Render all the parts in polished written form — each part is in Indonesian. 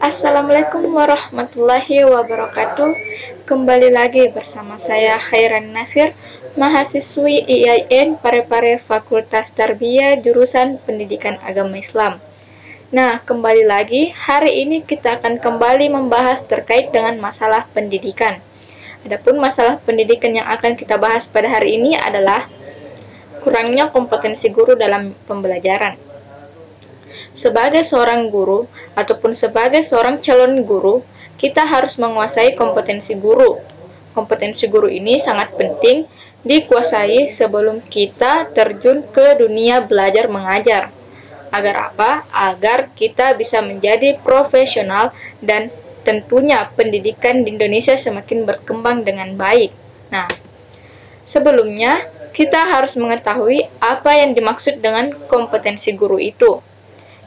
Assalamualaikum warahmatullahi wabarakatuh. Kembali lagi bersama saya Khairan Nasir, mahasiswi IAIN Parepare Fakultas Tarbiyah jurusan Pendidikan Agama Islam. Nah, kembali lagi, hari ini kita akan kembali membahas terkait dengan masalah pendidikan. Adapun masalah pendidikan yang akan kita bahas pada hari ini adalah kurangnya kompetensi guru dalam pembelajaran. Sebagai seorang guru ataupun sebagai seorang calon guru, kita harus menguasai kompetensi guru. Kompetensi guru ini sangat penting dikuasai sebelum kita terjun ke dunia belajar mengajar. Agar apa? Agar kita bisa menjadi profesional dan tentunya pendidikan di Indonesia semakin berkembang dengan baik. Nah, sebelumnya kita harus mengetahui apa yang dimaksud dengan kompetensi guru itu.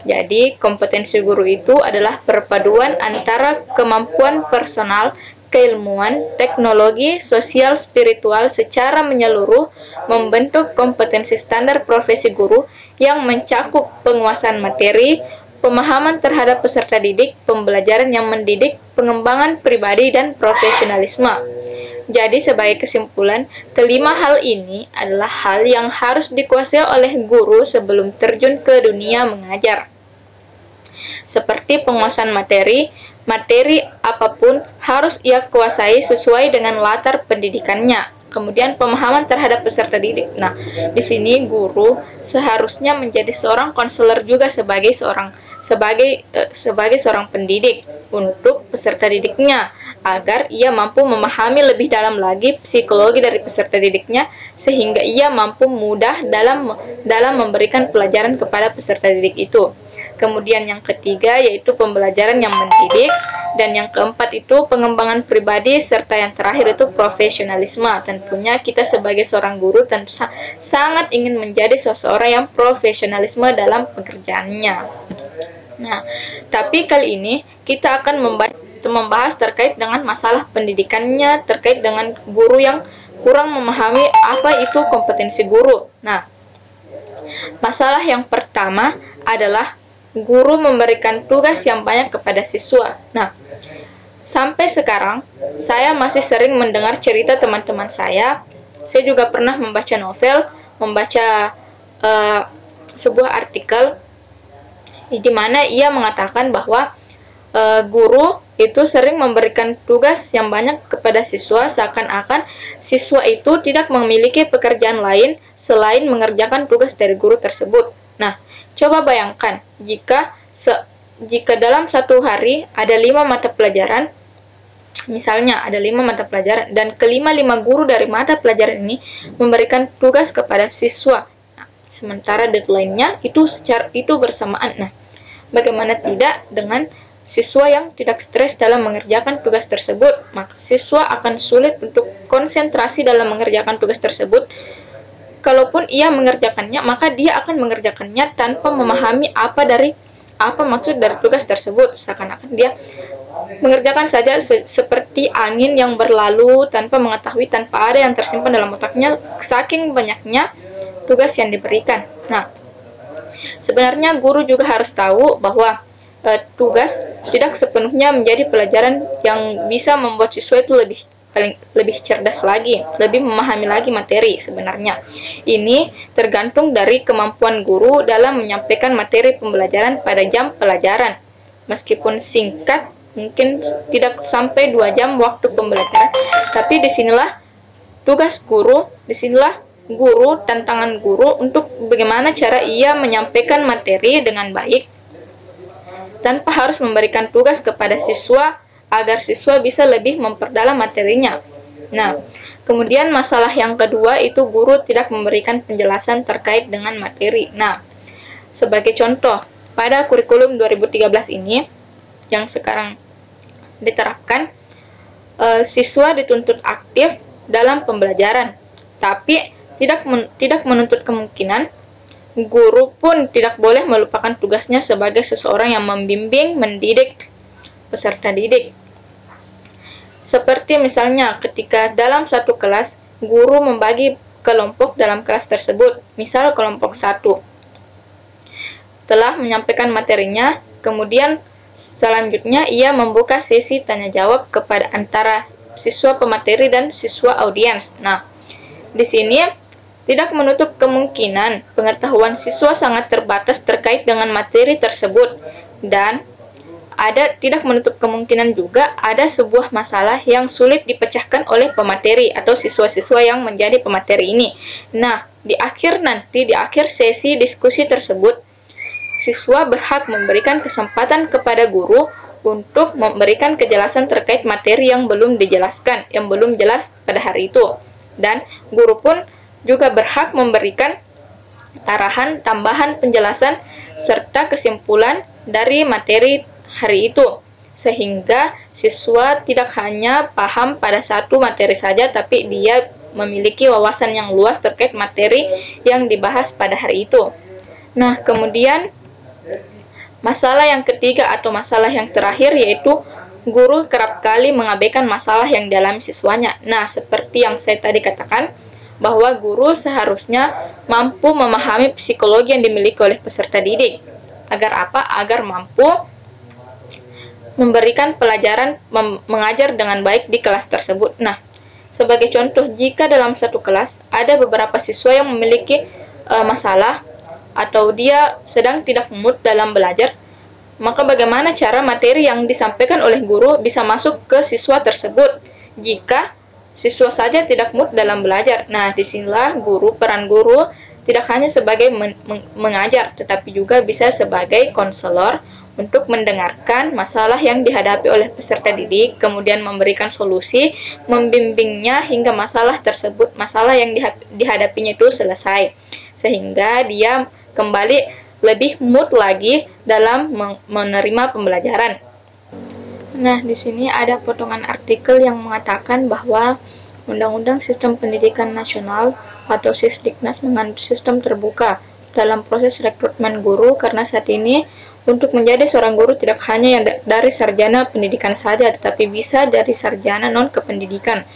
Jadi, kompetensi guru itu adalah perpaduan antara kemampuan personal, keilmuan, teknologi, sosial, spiritual secara menyeluruh membentuk kompetensi standar profesi guru yang mencakup penguasaan materi, pemahaman terhadap peserta didik, pembelajaran yang mendidik, pengembangan pribadi, dan profesionalisme. Jadi, sebagai kesimpulan, kelima hal ini adalah hal yang harus dikuasai oleh guru sebelum terjun ke dunia mengajar. Seperti penguasaan materi apapun harus ia kuasai sesuai dengan latar pendidikannya. Kemudian pemahaman terhadap peserta didik. Nah, di sini guru seharusnya menjadi seorang konselor juga sebagai seorang pendidik untuk peserta didiknya agar ia mampu memahami lebih dalam lagi psikologi dari peserta didiknya sehingga ia mampu mudah dalam memberikan pelajaran kepada peserta didik itu. Kemudian yang ketiga yaitu pembelajaran yang mendidik, dan yang keempat itu pengembangan pribadi, serta yang terakhir itu profesionalisme. Tentunya kita sebagai seorang guru tentu sangat ingin menjadi seseorang yang profesionalisme dalam pekerjaannya. Nah, tapi kali ini kita akan membahas terkait dengan masalah pendidikannya, terkait dengan guru yang kurang memahami apa itu kompetensi guru. Nah, masalah yang pertama adalah guru memberikan tugas yang banyak kepada siswa. Nah, sampai sekarang saya masih sering mendengar cerita teman-teman saya. Saya juga pernah membaca novel, membaca sebuah artikel di mana ia mengatakan bahwa guru itu sering memberikan tugas yang banyak kepada siswa, seakan-akan siswa itu tidak memiliki pekerjaan lain selain mengerjakan tugas dari guru tersebut. Nah, coba bayangkan jika dalam satu hari ada 5 mata pelajaran, misalnya ada 5 mata pelajaran, dan kelima-lima guru dari mata pelajaran ini memberikan tugas kepada siswa. Nah, sementara deadline-nya itu bersamaan. Nah, bagaimana tidak dengan siswa yang tidak stres dalam mengerjakan tugas tersebut? Maka siswa akan sulit untuk konsentrasi dalam mengerjakan tugas tersebut. Kalaupun ia mengerjakannya, maka dia akan mengerjakannya tanpa memahami apa maksud dari tugas tersebut. Seakan-akan dia mengerjakan saja seperti angin yang berlalu tanpa mengetahui, tanpa ada yang tersimpan dalam otaknya, saking banyaknya tugas yang diberikan. Nah, sebenarnya guru juga harus tahu bahwa tugas tidak sepenuhnya menjadi pelajaran yang bisa membuat siswa itu lebih cerdas lagi, lebih memahami lagi materi. Sebenarnya ini tergantung dari kemampuan guru dalam menyampaikan materi pembelajaran pada jam pelajaran. Meskipun singkat, mungkin tidak sampai 2 jam waktu pembelajaran, tapi disinilah tugas guru, tantangan guru untuk bagaimana cara ia menyampaikan materi dengan baik tanpa harus memberikan tugas kepada siswa agar siswa bisa lebih memperdalam materinya. Nah, kemudian masalah yang kedua itu guru tidak memberikan penjelasan terkait dengan materi. Nah, sebagai contoh, pada kurikulum 2013 ini yang sekarang diterapkan, siswa dituntut aktif dalam pembelajaran, tapi tidak menuntut kemungkinan guru pun tidak boleh melupakan tugasnya sebagai seseorang yang membimbing, mendidik peserta didik. Seperti misalnya ketika dalam satu kelas, guru membagi kelompok dalam kelas tersebut. Misal kelompok 1 telah menyampaikan materinya, kemudian Selanjutnya, ia membuka sesi tanya jawab kepada antara siswa pemateri dan siswa audiens. Nah, di sini tidak menutup kemungkinan pengetahuan siswa sangat terbatas terkait dengan materi tersebut, dan tidak menutup kemungkinan juga ada sebuah masalah yang sulit dipecahkan oleh pemateri atau siswa-siswa yang menjadi pemateri ini. Nah, di akhir sesi diskusi tersebut, siswa berhak memberikan kesempatan kepada guru untuk memberikan kejelasan terkait materi yang belum dijelaskan, yang belum jelas pada hari itu. Dan guru pun juga berhak memberikan arahan, tambahan penjelasan, serta kesimpulan dari materi hari itu, sehingga siswa tidak hanya paham pada satu materi saja, tapi dia memiliki wawasan yang luas terkait materi yang dibahas pada hari itu. Nah, kemudian masalah yang ketiga atau masalah yang terakhir yaitu guru kerap kali mengabaikan masalah yang dialami siswanya. Nah, seperti yang saya tadi katakan, bahwa guru seharusnya mampu memahami psikologi yang dimiliki oleh peserta didik. Agar apa? Agar mampu memberikan pelajaran mengajar dengan baik di kelas tersebut. Nah, sebagai contoh, jika dalam satu kelas ada beberapa siswa yang memiliki masalah atau dia sedang tidak mood dalam belajar, maka bagaimana cara materi yang disampaikan oleh guru bisa masuk ke siswa tersebut jika siswa saja tidak mood dalam belajar? Nah, disinilah peran guru tidak hanya sebagai mengajar, tetapi juga bisa sebagai konselor untuk mendengarkan masalah yang dihadapi oleh peserta didik, kemudian memberikan solusi, membimbingnya hingga masalah yang dihadapinya itu selesai, sehingga dia kembali lebih mood lagi dalam menerima pembelajaran. Nah, di sini ada potongan artikel yang mengatakan bahwa Undang-Undang Sistem Pendidikan Nasional atau Sisdiknas mengandung sistem terbuka dalam proses rekrutmen guru, karena saat ini untuk menjadi seorang guru tidak hanya yang dari sarjana pendidikan saja, tetapi bisa dari sarjana non-kependidikan.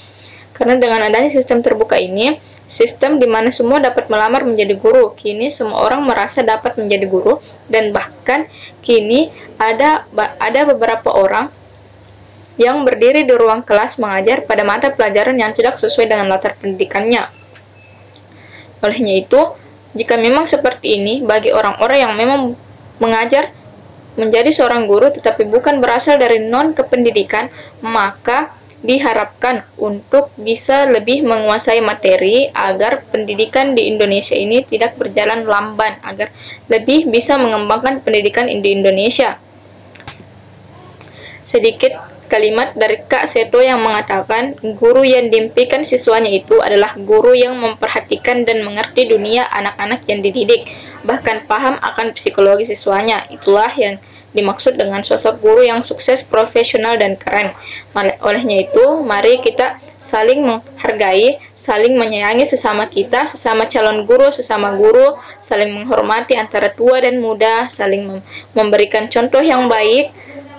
Karena dengan adanya sistem terbuka ini, sistem di mana semua dapat melamar menjadi guru, kini semua orang merasa dapat menjadi guru, dan bahkan kini ada beberapa orang yang berdiri di ruang kelas mengajar pada mata pelajaran yang tidak sesuai dengan latar pendidikannya. Olehnya itu, jika memang seperti ini, bagi orang-orang yang memang mengajar menjadi seorang guru tetapi bukan berasal dari non-kependidikan, maka diharapkan untuk bisa lebih menguasai materi agar pendidikan di Indonesia ini tidak berjalan lamban, agar lebih bisa mengembangkan pendidikan di Indonesia. Sedikit kalimat dari Kak Seto yang mengatakan, guru yang diimpikan siswanya itu adalah guru yang memperhatikan dan mengerti dunia anak-anak yang dididik, bahkan paham akan psikologi siswanya. Itulah yang dimaksud dengan sosok guru yang sukses, profesional, dan keren. Olehnya itu, mari kita saling menghargai, saling menyayangi sesama kita, sesama calon guru, sesama guru, saling menghormati antara tua dan muda, saling memberikan contoh yang baik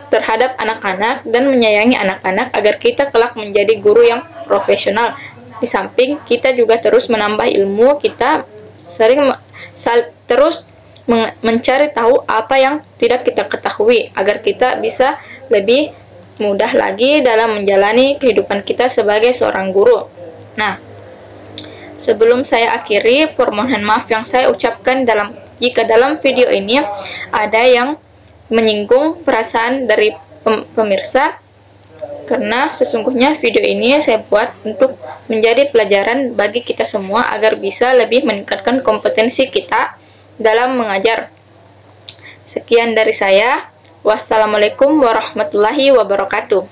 terhadap anak-anak dan menyayangi anak-anak agar kita kelak menjadi guru yang profesional. Di samping kita juga terus menambah ilmu, kita terus mencari tahu apa yang tidak kita ketahui agar kita bisa lebih mudah lagi dalam menjalani kehidupan kita sebagai seorang guru. Nah, sebelum saya akhiri, permohonan maaf yang saya ucapkan jika dalam video ini ada yang menyinggung perasaan dari pemirsa, karena sesungguhnya video ini saya buat untuk menjadi pelajaran bagi kita semua agar bisa lebih meningkatkan kompetensi kita dalam mengajar. Sekian dari saya. Wassalamualaikum warahmatullahi wabarakatuh.